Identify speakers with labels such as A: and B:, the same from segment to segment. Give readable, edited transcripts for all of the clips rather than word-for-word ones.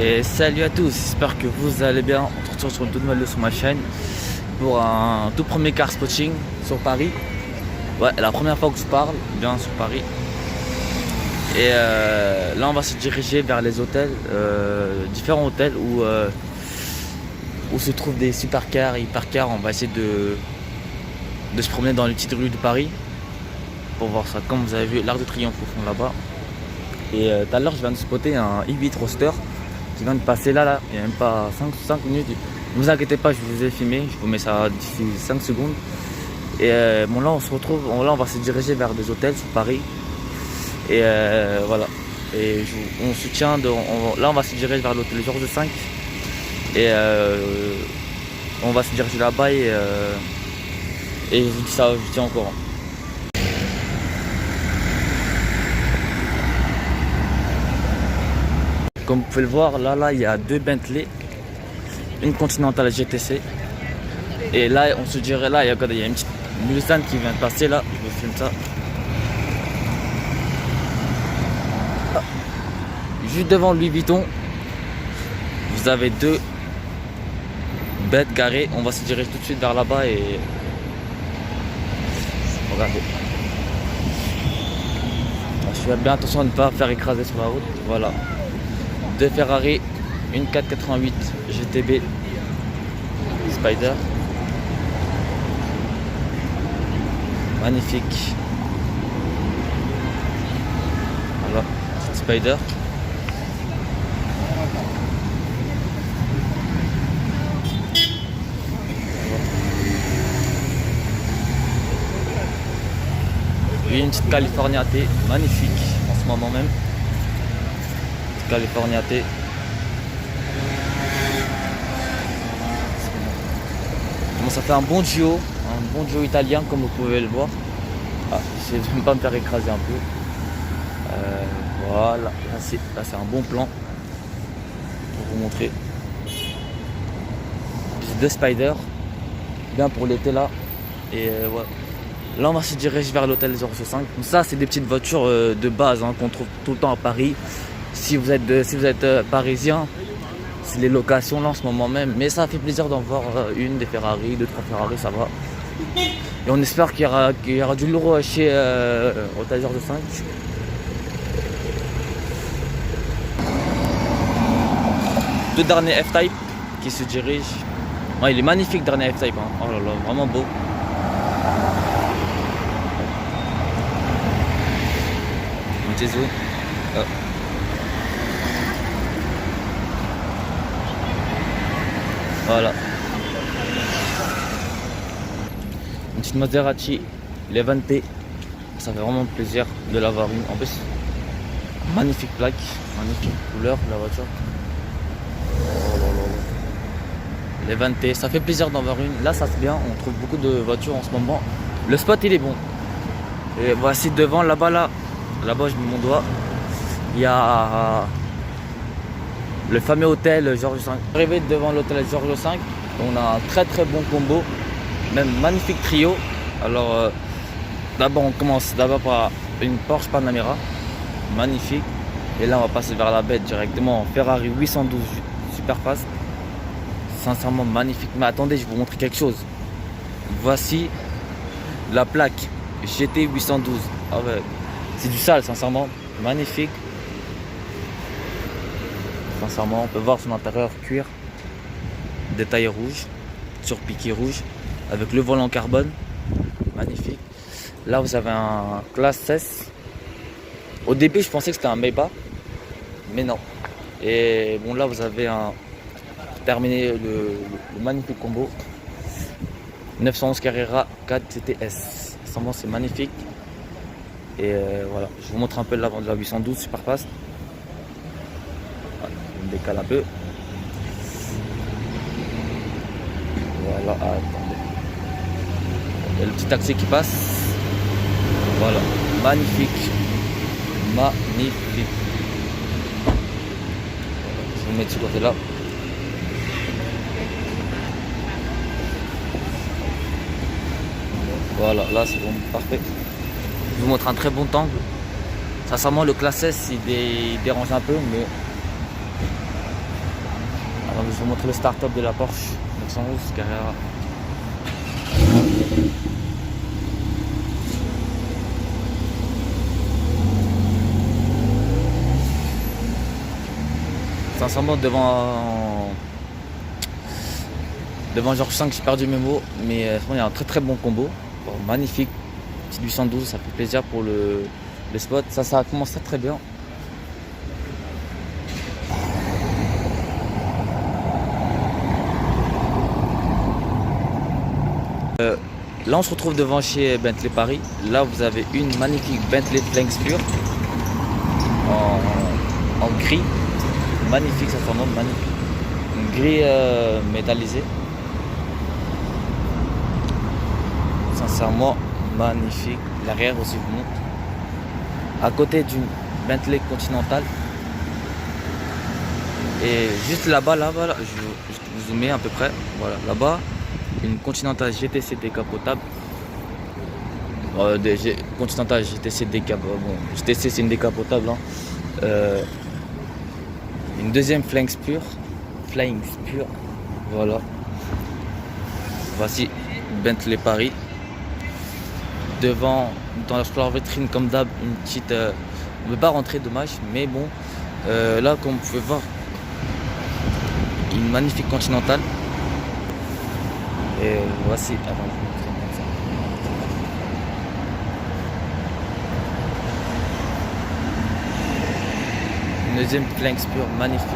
A: Et salut à tous, j'espère que vous allez bien. On se retrouve sur une toute nouvelle vidéo sur ma chaîne pour un tout premier car spotting sur Paris. Ouais, la première fois que je parle bien sur Paris. Et là on va se diriger vers les hôtels, différents hôtels où se trouvent des supercars et hypercars. On va essayer de se promener dans les petites rues de Paris pour voir ça. Comme vous avez vu, l'Arc de Triomphe au fond là-bas. Et tout à l'heure je viens de spotter un i8 Roadster qui vient de passer là, il n'y a même pas 5 minutes. Ne vous inquiétez pas, je vous ai filmé, je vous mets ça d'ici 5 secondes. Et bon, là on se retrouve, là on va se diriger vers des hôtels sur Paris. Et voilà. Et on se tient, là on va se diriger vers l'hôtel Georges V. Et on va se diriger là-bas et je vous dis ça, je vous tiens au courant. Comme vous pouvez le voir, là il y a deux Bentley, une Continental GTC. Et là on se dirait, là il y a une petite Mulsanne qui vient de passer là, je vous filme ça. Ah. Juste devant Louis Vuitton, vous avez deux bêtes garées. On va se diriger tout de suite vers là-bas et regardez. Je fais bien attention à ne pas faire écraser sur la route. Voilà. Deux Ferrari, une 488 GTB Spider. Magnifique. Voilà, petite Spider. Et une petite California T, magnifique en ce moment même. California T. Bon, ça fait un bon duo italien comme vous pouvez le voir. Ah, j'essaie de ne pas me faire écraser un peu. Voilà, là c'est un bon plan pour vous montrer. Deux Spider, bien pour l'été là. Et voilà. Là on va se diriger vers l'hôtel Georges V. Ça c'est des petites voitures de base qu'on trouve tout le temps à Paris. Si vous êtes parisien, c'est les locations là en ce moment même. Mais ça fait plaisir d'en voir une, des Ferrari, deux, trois Ferrari, ça va. Et on espère qu'il y aura du lourd chez Hôtel Georges V. Deux derniers F-Type qui se dirigent. Ouais, il est magnifique dernier F-Type. Oh là là, vraiment beau. Montez-vous. Oh. Voilà. Une petite Maserati Levante. Ça fait vraiment plaisir de l'avoir une. En plus, magnifique plaque, magnifique couleur de la voiture. Oh là là. Levante, ça fait plaisir d'en avoir une. Là, ça se bien. On trouve beaucoup de voitures en ce moment. Le spot, il est bon. Et voici devant, là-bas, je mets mon doigt. Il y a le fameux hôtel Georges V. Arrivé devant l'hôtel Georges V, on a un très bon combo, même magnifique trio. Alors d'abord on commence par une Porsche Panamera, magnifique. Et là on va passer vers la bête directement en Ferrari 812 Superfast. Sincèrement magnifique. Mais attendez, je vais vous montrer quelque chose. Voici la plaque GT 812. Ah ouais, c'est du sale sincèrement, magnifique. Sincèrement, on peut voir son intérieur cuir, détail rouge, surpiqué rouge, avec le volant carbone, magnifique. Là, vous avez un classe S. Au début, je pensais que c'était un Maybach, mais non. Et bon, là, vous avez terminé le magnifique combo 911 Carrera 4 CTS. Sincèrement, c'est magnifique. Et voilà, je vous montre un peu l'avant de la 812 Superfast. On décale un peu. Voilà, attendez. Il y a le petit taxi qui passe. Voilà, magnifique. Magnifique. Je vais vous mettre de ce côté là. Voilà, là c'est bon, parfait. Je vous montre un très bon angle. Sincèrement, le classe S il dérange un peu, mais Alors je vais vous montrer le start-up de la Porsche 911 Carrera. Sincèrement devant Georges V, j'ai perdu mes mots, mais il y a un très très bon combo. Bon, magnifique, petit 812, ça fait plaisir pour le spot. Ça a commencé très bien. Là on se retrouve devant chez Bentley Paris. Là vous avez une magnifique Bentley Flanks pure en gris. Magnifique, ça s'en nomme magnifique. Une grille métallisée. Sincèrement magnifique. L'arrière aussi vous montre. À côté d'une Bentley Continental. Et juste là-bas, je vous zoome à peu près. Voilà, là-bas, une Continental GTC décapotable. Continental GTC décapotable. Bon, GTC c'est une décapotable. Hein. Une deuxième Flanks pure. Voilà. Voici Bentley Paris. Devant, dans la vitrine comme d'hab, une petite. On ne peut pas rentrer, dommage, mais bon. Là, comme vous pouvez voir, une magnifique Continental. Et voici. Attends, je vais vous montrer comme ça. Une deuxième Flanks pure, magnifique.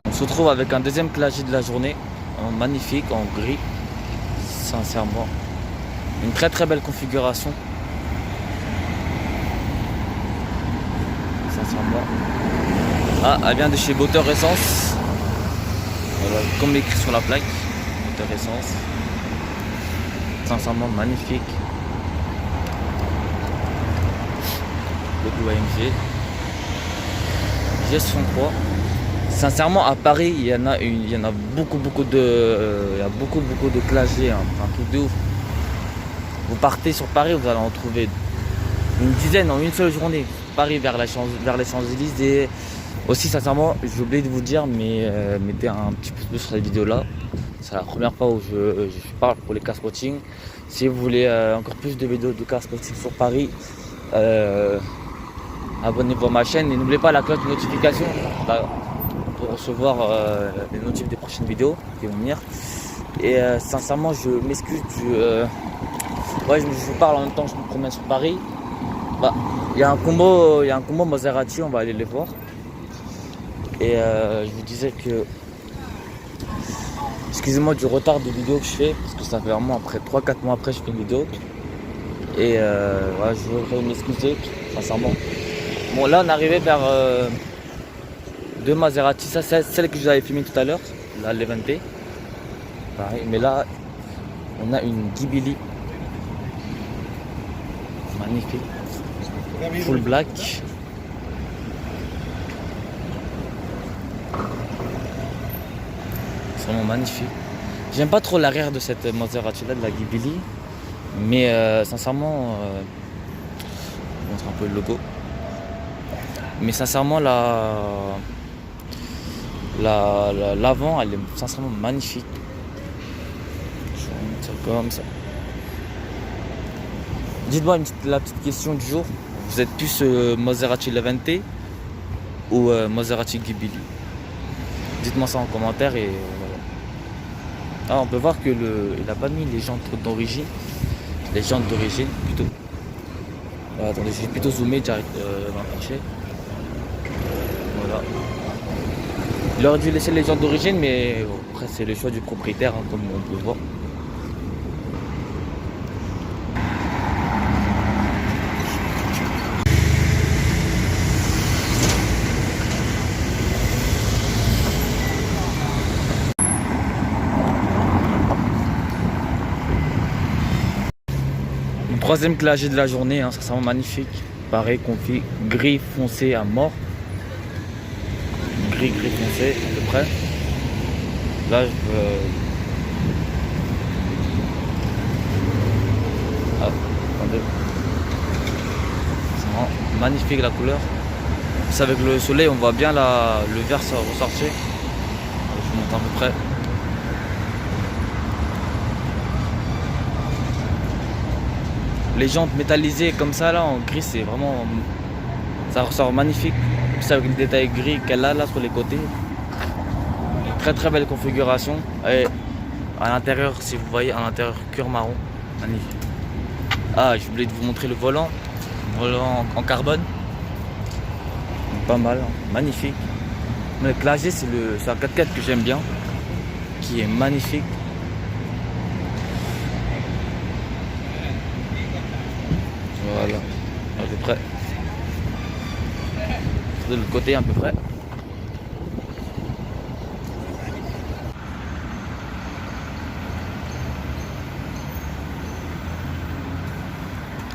A: On se retrouve avec un deuxième classique de la journée, en magnifique, en gris, sincèrement. Une très très belle configuration. Sincèrement. Ah, elle vient de chez Moteur Essence. Voilà, comme écrit sur la plaque, Moteur Essence. Sincèrement magnifique. Le AMG. G63. Sincèrement, à Paris, il y en a beaucoup de classes G, hein, un truc de ouf. Vous partez sur Paris, vous allez en trouver une dizaine en une seule journée. Paris vers les Champs-Élysées. Aussi, sincèrement, j'ai oublié de vous dire, mais mettez un petit pouce bleu sur cette vidéo là. C'est la première fois où je parle pour les car spotting. Si vous voulez encore plus de vidéos de car spotting sur Paris, abonnez-vous à ma chaîne et n'oubliez pas la cloche de notification pour recevoir les notifs des prochaines vidéos qui vont venir. Et sincèrement, je m'excuse ouais, je vous parle en même temps que je me promène sur Paris. Bah, il y a un combo Maserati, on va aller les voir. Et je vous disais que, excusez-moi du retard de vidéo que je fais, parce que ça fait vraiment après 3-4 mois après je fais une vidéo. Et voilà, je voudrais m'excuser, sincèrement. Bon, là on est arrivé vers deux Maserati, ça c'est celle que je vous avais filmée tout à l'heure, la Levante. Pareil, mais là on a une Ghibli magnifique, full black. C'est vraiment magnifique. J'aime pas trop l'arrière de cette Maserati là, de la Ghibli, mais sincèrement, je vous montre un peu le logo. Mais sincèrement, l'avant, elle est sincèrement magnifique. Je vais vous mettre ça comme ça. Dites-moi la petite question du jour. Vous êtes plus Maserati Levante ou Maserati Ghibli? Dites-moi ça en commentaire et voilà. Ah, on peut voir que il n'a pas mis les jantes d'origine. Les jantes d'origine plutôt. Attendez, je vais plutôt zoomer, j'arrête m'approcher. Voilà. Il aurait dû laisser les jantes d'origine, mais bon, après c'est le choix du propriétaire, hein, comme on peut voir. Troisième clavier de la journée, hein, ça sent magnifique. Pareil, config gris foncé à mort. Gris foncé à peu près. Là, je veux... Ah, attendez. C'est vraiment magnifique la couleur. C'est avec le soleil, on voit bien le verre ressortir. Je vous montre à peu près. Les jantes métallisées comme ça là en gris, c'est vraiment, ça ressort magnifique. C'est avec les détails gris qu'elle a là sur les côtés. Très très belle configuration. Et à l'intérieur, si vous voyez, à l'intérieur cuir marron, magnifique. Ah, je voulais vous montrer le volant en carbone. Pas mal, magnifique. Mais le clavier, c'est un 4x4 que j'aime bien, qui est magnifique. Voilà, à peu près. De l'autre côté, à peu près.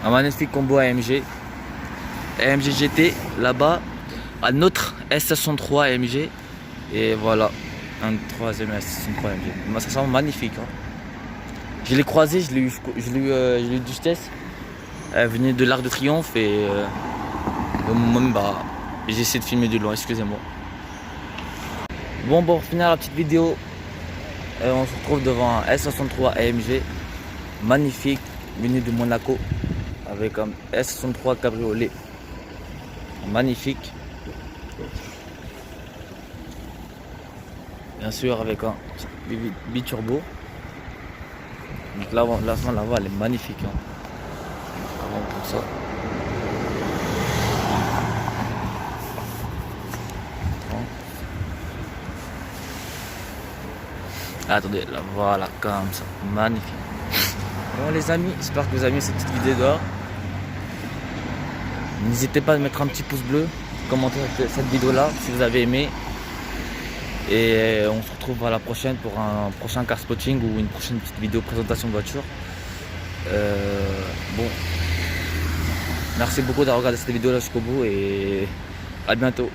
A: Un magnifique combo AMG. AMG GT là-bas. Un autre S63 AMG. Et voilà, un troisième S63 AMG. Ça sent magnifique. Hein. Je l'ai croisé, je l'ai eu du test. Elle venait de l'Arc de Triomphe et moi-même, j'ai essayé de filmer de loin, excusez-moi. Bon, pour finir la petite vidéo, on se retrouve devant un S63 AMG. Magnifique, venu de Monaco. Avec un S63 cabriolet. Magnifique. Bien sûr avec un biturbo. Donc l'avant elle est magnifique. Hein. Avant pour ça. Attendez, là voilà comme ça. Magnifique. Bon les amis, j'espère que vous avez aimé cette petite vidéo dehors. N'hésitez pas à mettre un petit pouce bleu, commenter cette vidéo là si vous avez aimé. Et on se retrouve à la prochaine pour un prochain car spotting ou une prochaine petite vidéo présentation de voiture. Bon, merci beaucoup d'avoir regardé cette vidéo là jusqu'au bout et à bientôt.